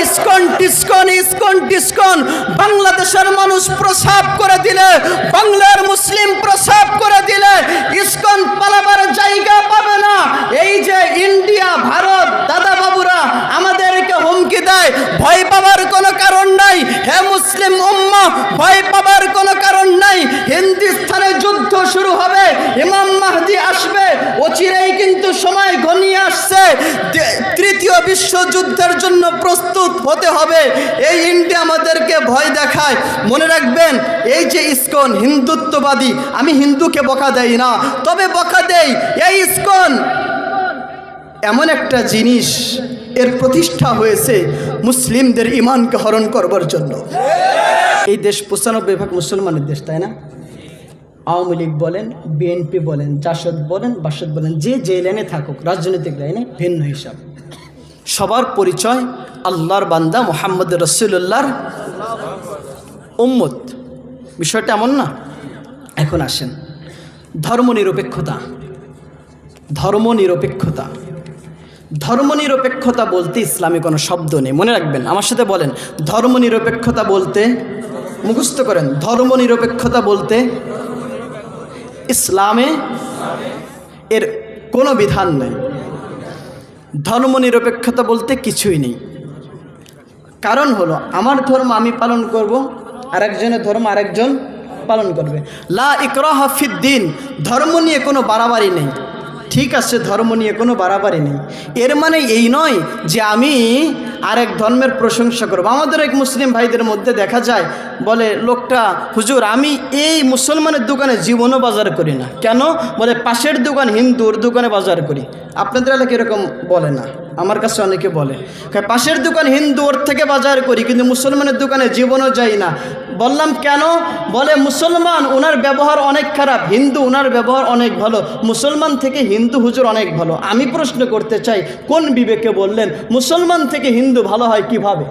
ISKCON Tiscon ISKCON Tiscon বাংলাদেশের মানুষ প্রসাব করে দিলে, বাংলার মুসলিম প্রসাব করে দিলে ইসকন পালাবার জায়গা পাবে না। এই যে ইন্ডিয়া ভারত দাদা বাবুরা আমাদেরকে হুমকি দেয়, ভয় পাবার কোনো কারণ নাই। হে মুসলিম উম্মাহ, ভয় পাবার কোনো কারণ নাই। হিন্দুস্তানে যুদ্ধ শুরু হবে, ইমাম মাহদি আসবে, অচিরেই কিন্তু সময় ঘনিয়ে আসছে। তৃতীয় বিশ্বযুদ্ধের জন্য প্রস্তুত হতে হবে। এই ইন্ডিয়া আমাদেরকে ভয় দেখায়। মনে রাখবেন, এই যে ইসকন হিন্দুত্ববাদী, আমি হিন্দুকে বকা দেই না, তবে বকা দেই এই ইসকন এমন একটা জিনিস, এর প্রতিষ্ঠা হয়েছে মুসলিমদের ইমানকে হরণ করবার জন্য। এই দেশ 95% মুসলমানের দেশ, তাই না? আওয়ামী লীগ বলেন, বিএনপি বলেন, জাসদ বলেন, বাসদ বলেন, যে লাইনে থাকুক, রাজনৈতিক লাইনে ভিন্ন হিসাব, সবার পরিচয় আল্লাহর বান্দা মুহাম্মদ রাসূলুল্লাহর উম্মত। বিষয়টা এমন না? এখন আসেন, ধর্মনিরপেক্ষতা। ধর্মনিরপেক্ষতা ধর্মনিরপেক্ষতা বলতে ইসলামে কোনো শব্দ নেই। মনে রাখবেন, আমার সাথে বলেন, ধর্মনিরপেক্ষতা বলতে, মুখস্থ করেন, ধর্মনিরপেক্ষতা বলতে ইসলামে এর কোনো বিধান নেই। ধর্মনিরপেক্ষতা বলতে কিছুই নেই। কারণ হলো, আমার ধর্ম আমি পালন করব, আরেকজনের ধর্ম আরেকজন পালন করবে। লা ইকরাহা ফিদ্দিন, ধর্ম নিয়ে কোনো বাড়াবাড়ি নেই। ঠিক আছে, ধর্ম নিয়ে কোনো বাড়াবাড়ি নেই। এর মানে এই নয় যে আমি আরেক ধর্মের প্রশংসা করব। আমাদের এক মুসলিম ভাইদের মধ্যে দেখা যায়, বলে লোকটা, হুজুর আমি এই মুসলমানের দোকানে জীবনও বাজার করি না। কেন? বলে পাশের দোকান হিন্দুর দোকানে বাজার করি। আপনাদের এলাকা এরকম বলে না, আমার কাছে অনেকে বলে পাশের দোকান হিন্দু, ওর থেকে বাজার করি, কিন্তু মুসলমানের দোকানে জীবনও যাই না। বললাম কেন? বলে মুসলমান ওনার ব্যবহার অনেক খারাপ, হিন্দু ওনার ব্যবহার অনেক ভালো, মুসলমান থেকে হিন্দু হুজুর অনেক ভালো। আমি প্রশ্ন করতে চাই, কোন বিবেকে বললেন মুসলমান থেকে হিন্দু ভালো হয়? কিভাবে?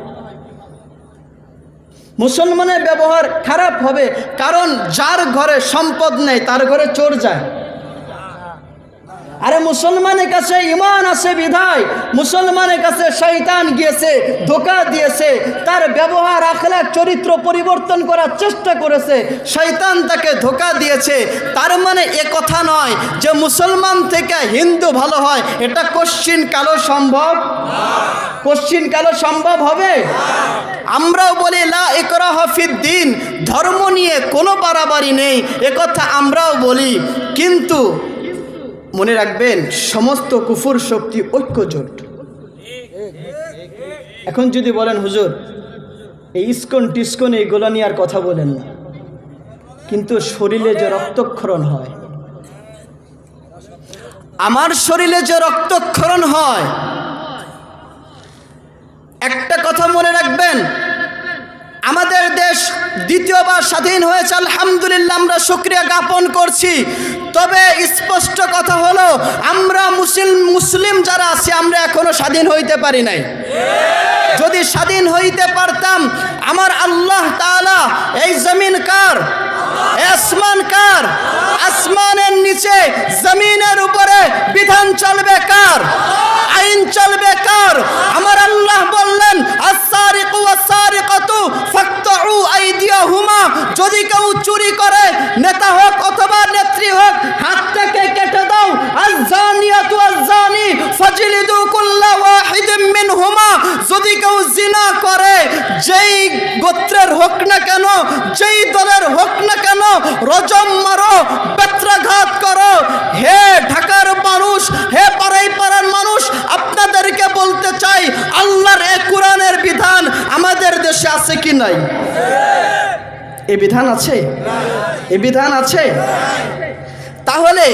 মুসলমানের ব্যবহার খারাপ হবে কারণ যার ঘরে সম্পদ নেই তার ঘরে চোর যায়। আরে মুসলমানের কাছে ঈমান আছে বিধায়, মুসলমানের কাছে শয়তান গিয়েছে, ধোঁকা দিয়েছে, তার ব্যবহার আখলাক চরিত্র পরিবর্তন করার চেষ্টা করেছে, শয়তান তাকে ধোঁকা দিয়েছে। তার মানে এ কথা নয় যে মুসলমান থেকে হিন্দু ভালো হয়। এটা কোশ্চিন কালো সম্ভব? কোশ্চিন কালো সম্ভব হবে? আমরাও বলি লা ইকরাহা ফিদ্দিন, ধর্ম নিয়ে কোনো বাড়াবাড়ি নেই, এ কথা আমরাও বলি। কিন্তু মনে রাখবেন, সমস্ত কুফর শক্তি ঐক্যজোট। এখন যদি বলেন হুজুর এই ইসকন টিসকন এইগুলো নিয়ে আর কথা বলেন না, কিন্তু শরীরে যে রক্তক্ষরণ হয়, আমার শরীরে যে রক্তক্ষরণ হয়, একটা কথা মনে রাখবেন, আমাদের দেশ দ্বিতীয়বার স্বাধীন হয়েছে, আলহামদুলিল্লাহ, আমরা শুকরিয়া জ্ঞাপন করছি। তবে স্পষ্ট কথা হলো, আমরা মুসলিম যারা আছি আমরা এখনো স্বাধীন হইতে পারি নাই। যদি স্বাধীন হইতে পারতাম, আমার আল্লাহ তাআলা, এই জমিন কার? আসমান কার? আসমানের নিচে জমিনের উপরে বিধান চলবে কার? আইন চলবে কার? আমার আল্লাহ বললেন, আস-সারিকু ওয়াস-সারিকাতু ফাকতাউ আইদিয়াহুমা, যদি কেউ চুরি করে, নেতা হোক অথবা নেত্রী হোক, হাতটাকে কেটে দাও। আয-যানিয়াতু ওয়াজ-যানি ফাজলিদু কুল্লা ওয়াহিদিম মিনহুমা, যদি কেউ জিনা করে, যেই গোত্রের হোক না কেন, যেই দলের হোক না কেন, রজম মারো, বেত্রাঘাত করো। হে ঢাকার মানুষ, হে পাড়ার মানুষ, আপনাদেরকে বলতে চাই, আল্লাহর এ কোরআনের বিধান আমাদের দেশে আছে কি নাই? এ বিধান আছে? এ বিধান আছে? তাহলে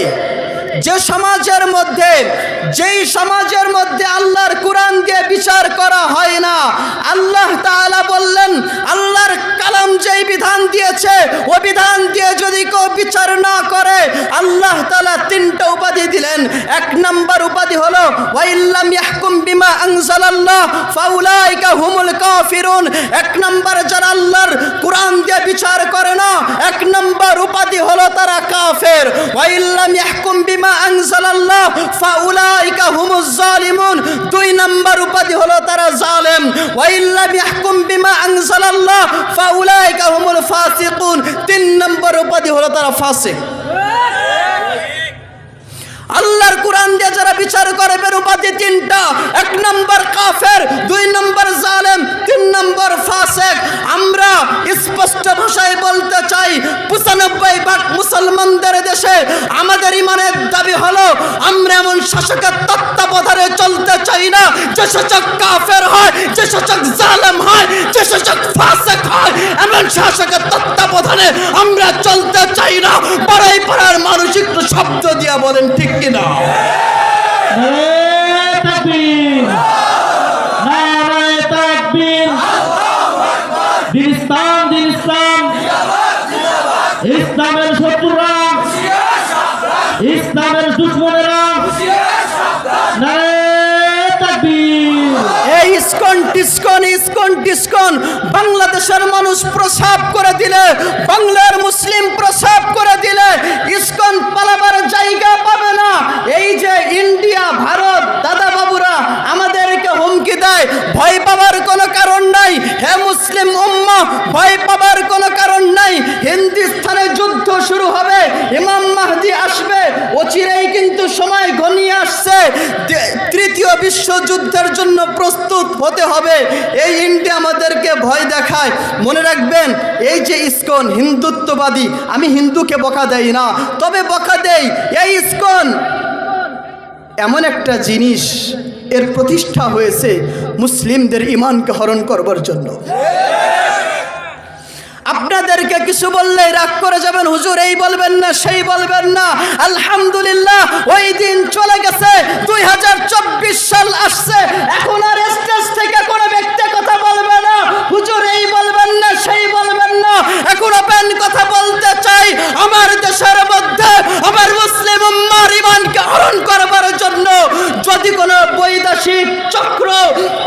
যেই সমাজের মধ্যে আল্লাহর কোরআন দিয়ে বিচার করা হয় না, আল্লাহ তাআলা বললেন, আল্লাহর কালাম যেই বিধান দিয়েছে ও বিধান দিয়ে যদি কেউ বিচার না করে, আল্লাহ তাআলা তিনটা উপাধি দিলেন। এক নাম্বার উপাধি হলো ওয়াইল্লাম ইয়াহকুম বিমা আনজালাল্লাহ ফাউলাইকা হুমুল কাফিরুন। এক নাম্বার যারা আল্লাহর কোরআন দিয়ে বিচার করে না, এক নাম্বার উপাধি হলো তারা কাফের। ওয়াইল্লাম ইয়াহকুম বিমা আনজালাল্লাহ ফাউলাইকা হুমুজ জালিমুন। দুই নাম্বার উপাধি হলো তারা জালেম। বলেন ওয়া ইল্লাম ইয়াহকুম বিমা আনজালাল্লাহ ফাউলাইকা হুমুল ফাসিকুন। 3 নম্বর উপাধি হলো তারা ফাসিক। আল্লাহর কোরআন দিয়ে যারা বিচার করবে উপাধি 3টা। 1 নম্বর কাফের, 2 নম্বর জালেম, 3 নম্বর ফাসিক। আমরা স্পষ্ট ভাষায় বলতে চাই 95% মুসলমানদের দেশে আমাদের ইমানের দাবি হলো আমরা এমন শাসকের তত্ত্বাবধানে চলতে চাই না যে শাসক কাফের হয়, যে শাসক জালেম হয়, যে শাসক ফাসিক হয়। এমন শাসকের তত্ত্বাবধানে আমরা চলতে চাই না। পাড়ায় পাড়ার মানুষ একটু শব্দ দিয়া বলেন ঠিক কিনা? নারায়ে তাকবীর, নারায়ে তাকবীর। দিন ইসলাম, দিন ইসলাম, ইসলামের শত্রুরা, ইসলামের দুশমনেরা, নারায়ে তাকবীর। এই ইসকন টিসকন বাংলাদেশের মানুষ প্রসাব করে দিলে, বাংলার মুসলিম প্রসাব করে দিলে ইসকন পালাবার জায়গা পাবে না। এই যে ইন্ডিয়া, ভারত, দাদা বাবুরা আমাদেরকে হুমকি দেয়, ভয় পাবার কোনো কারণ নাই। হে মুসলিম উম্মাহ, ভয় পাবার কোনো কারণ নাই। হিন্দুস্তানে যুদ্ধ শুরু হবে, ইমাম মাহদি আসবে, অচিরেই কিন্তু সময় ঘনিয়ে আসছে। 3য় বিশ্বযুদ্ধের জন্য প্রস্তুত হতে হবে। এই ইন্ডিয়া আমাদেরকে ভয় দেখায়। মনে রাখবেন, এই যে ইসকন হিন্দুত্ববাদী, আমি হিন্দুকে বকা দেই না, তবে বকা দেই এই ইসকন এমন একটা জিনিস, এর প্রতিষ্ঠা হয়েছে মুসলিমদের ঈমানকে হরণ করবার জন্য। আপনাদেরকে কিছু বললে রাগ করে যাবেন, হুজুর এই বলবেন না, সেই বলবেন না। আলহামদুলিল্লাহ, ওই দিন চলে গেছে, 2024 সাল আসছে। এখন আর স্টেজ থেকে কোনো ব্যক্তি কথা বলবে না, হুজুর এই বলবেন না, সেই বলবেন না। এখন ওপেন কথা বলতে চাই, আমার দেশের মধ্যে আমার মুসলিম উম্মার ঈমানকে হরণ করবার জন্য যদি কোনো বৈদেশিক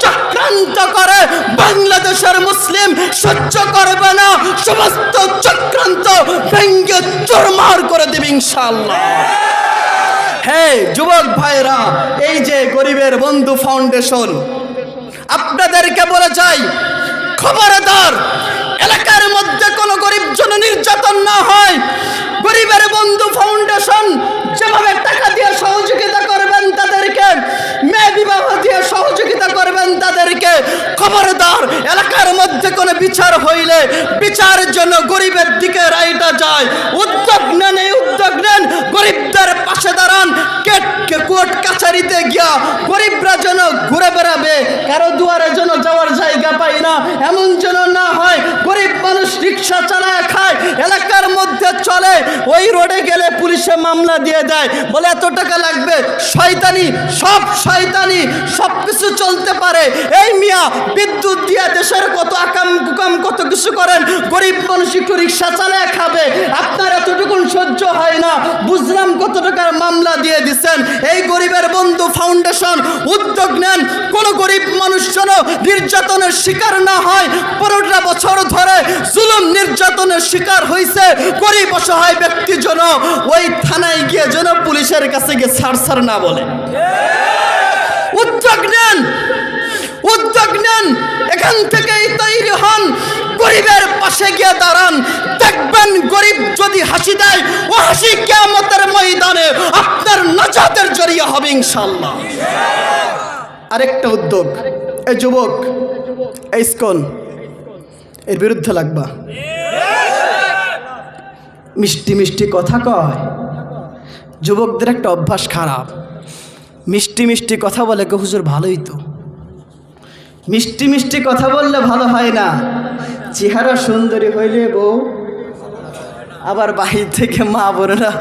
চক্রান্ত করে, বাংলাদেশের মুসলিম সহ্য করবে না। সমস্ত চক্রান্ত ভেঙ্গে চুরমার করে দেবে ইনশাআল্লাহ। হ্যাঁ যুবক ভাইরা, এই যে গরিবের বন্ধু ফাউন্ডেশন, আপনাদেরকে বলে যাই, খবরদার এলাকার মধ্যে কোনো গরিব জন নির্যাতন না হয়। গরিবের বন্ধু ফাউন্ডেশন যেভাবে টাকা দিয়ে সহযোগিতা করবেন তাদেরকে, মেয়ে বিবাহ দিয়ে সহযোগিতা করবেন তাদেরকে, খবরদার এলাকার মধ্যে কোনো বিচার হইলে বিচারের জন্য গরিবের দিকে রাইটা যায়। উদ্যোগ নেন, এই উদ্যোগ নেন, গরিবদের পাশে দাঁড়ান। কোর্ট কাছারিতে গিয়া গরিবরা যেন ঘুরে বেড়াবে, কারো দুয়ারে যেন যাওয়ার জায়গা পাই না, এমন যেন না হয়। গরিব মানুষ রিক্সা চালায় খায়, এলাকার মধ্যে চলে, ওই রোডে গেলে পুলিশে মামলা দিয়ে দেয়, বলে এত টাকা লাগবে। শয়তানি, সব কিছু চলতে পারে। এই মিয়া বিদ্যুৎ দিয়ে দেশের কত আকাম কুকাম কত কিছু করেন, গরিব মানুষ একটু রিক্সা চালায় খাবে, আপনার এতটুকুন সহ্য হয় না। বুঝলাম কত টাকার মামলা দিয়ে দিচ্ছেন। এই গরিবের বন্ধু ফাউন্ডেশন উদ্যোগ নেন, কোন গরিব মানুষ যেন নির্যাতনের শিকার না হয়। 15টা বছর ধরে জুলুম নির্যাতনের শিকার হয়েছে গরিব অসহায় ব্যক্তি যেন ওই থানায় গিয়ে যেন পুলিশের কাছে গিয়ে ছাড় না বলে। উদ্যোগ নেন, এখান থেকেই তৈরি হন, গরিবের পাশে গিয়ে দাঁড়ান। দেখবেন গরিব যদি হাসি দেয়, ও হাসি কিয়ামতের ময়দানে আপনার নাজাতের জরিয়া হবে ইনশাআল্লাহ। আরেকটা উদ্যোগ, এই যুবক, এই ইসকন এর বিরুদ্ধে লাগবা। মিষ্টি মিষ্টি কথা কয়, যুবকদের একটা অভ্যাস খারাপ, মিষ্টি মিষ্টি কথা বলে। হুজুর ভালোই তো, মিষ্টি মিষ্টি কথা বললে ভালো হয় না। চেহারা সুন্দরী হইলে বউ, আবার বাহির থেকে মা বোনেরা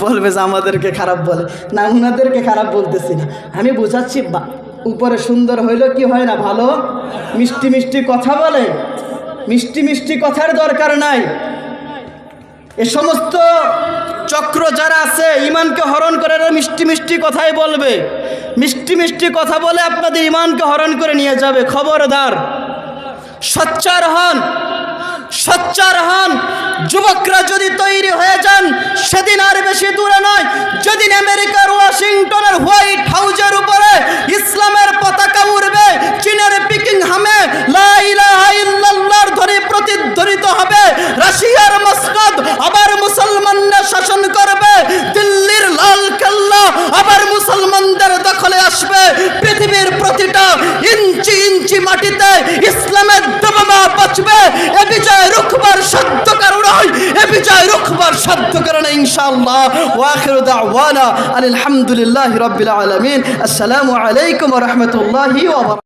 বলবে যে আমাদেরকে খারাপ বলে। না, উনাদেরকে খারাপ বলতেছি না, আমি বোঝাচ্ছি উপরে সুন্দর হইলেও কি হয় না, ভালো মিষ্টি মিষ্টি কথা বলে। মিষ্টি মিষ্টি কথার দরকার নাই। এ সমস্ত চক্র যারা আছে ঈমানকে হরণ করে, মিষ্টি মিষ্টি কথাই বলবে, মিষ্টি মিষ্টি কথা বলে আপনাদের ঈমানকে হরণ করে নিয়ে যাবে। খবরদার, সোচ্চার হন। যুবকরা যদি তৈরি হয়ে যান, সেদিন আর বেশি দূরে নয়, যেদিন আমেরিকার ওয়াশিংটনের হোয়াইট হাউসের উপরে ইসলামের পতাকা উড়বে, চীনের পিকিং মাটিতে ইসলামের দবদবা বাঁচবে। এ বিজয় রুখবার সাধ্য কারণ নয়, এ বিজয় রুখবার সাধ্য কারণ ইনশাআল্লাহ। ওয়া আখিরু দাওয়ানা আলহামদুলিল্লাহি রাব্বিল আলামিন। আসসালামু আলাইকুম ওয়া রাহমাতুল্লাহি ওয়া বারাকাতুহু।